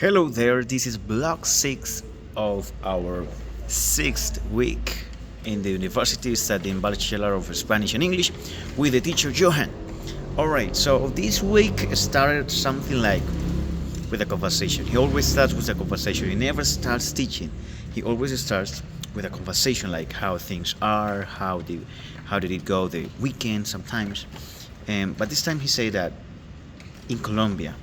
Hello there, this is block 6 of our 6th week in the university studying Bachelor of Spanish and English with the teacher Johan. Alright, so this week started something like with a conversation. He always starts with a conversation, he never starts teaching, he always starts with a conversation like how things are, how did it go the weekend sometimes. But this time he said that in Colombia,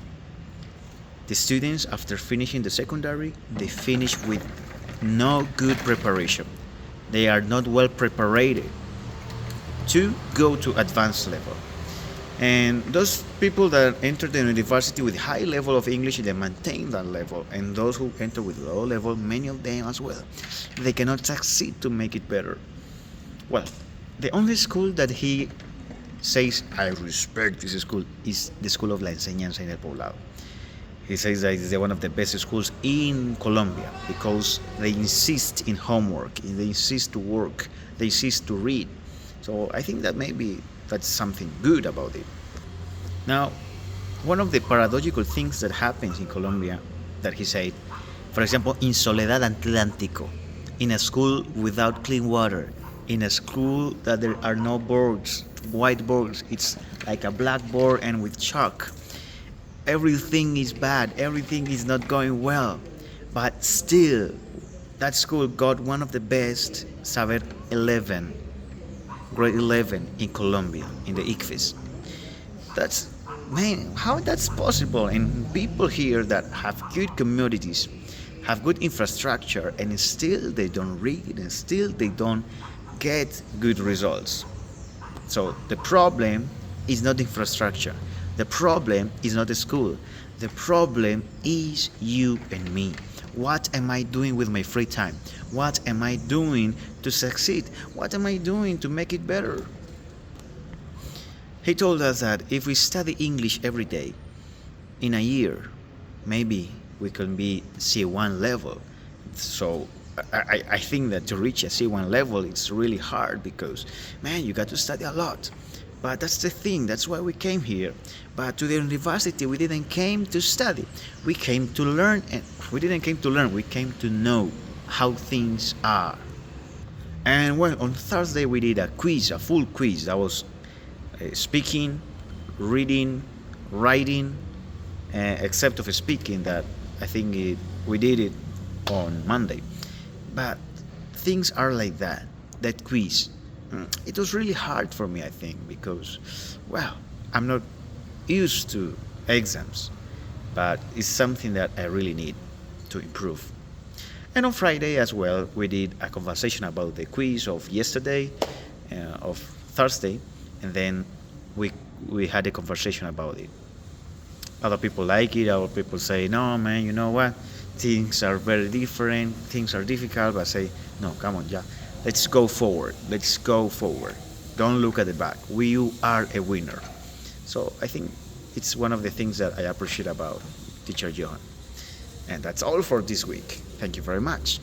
the students, after finishing the secondary, they finish with no good preparation. They are not well prepared to go to advanced level. And those people that enter the university with high level of English, they maintain that level. And those who enter with low level, many of them as well, they cannot succeed to make it better. Well, the only school that he says, I respect this school, is the School of La Enseñanza en el Poblado. He says that it's one of the best schools in Colombia because they insist in homework, they insist to work, they insist to read. So I think that maybe that's something good about it. Now, one of the paradoxical things that happens in Colombia that he said, for example, in Soledad Atlántico, in a school without clean water, in a school that there are no boards, white boards, it's like a blackboard and with chalk. Everything is bad, everything is not going well, but still that school got one of the best Saber 11, grade 11 in Colombia, in the ICFES. That's, man, how that's possible? And people here that have good communities, have good infrastructure, and still they don't read, and still they don't get good results. So the problem is not infrastructure. The problem is not the school. The problem is you and me. What am I doing with my free time? What am I doing to succeed? What am I doing to make it better? He told us that if we study English every day, in a year, maybe we can be C1 level. So I think that to reach a C1 level, it's really hard because, man, you got to study a lot. But that's the thing, that's why we came here. But to the university, we didn't came to study. We came to learn, and we didn't came to learn, we came to know how things are. And well, on Thursday we did a quiz, a full quiz. That was speaking, reading, writing, except of speaking that I think we did it on Monday. But things are like that, that quiz. It was really hard for me, I think, because, well, I'm not used to exams, but it's something that I really need to improve. And on Friday as well, we did a conversation about the quiz of yesterday, of Thursday, and then we had a conversation about it. Other people like it, other people say, no, man, you know what? Things are very different, things are difficult, but I say, no, come on, yeah. Let's go forward. Let's go forward. Don't look at the back. We are a winner. So I think it's one of the things that I appreciate about teacher Johan. And that's all for this week. Thank you very much.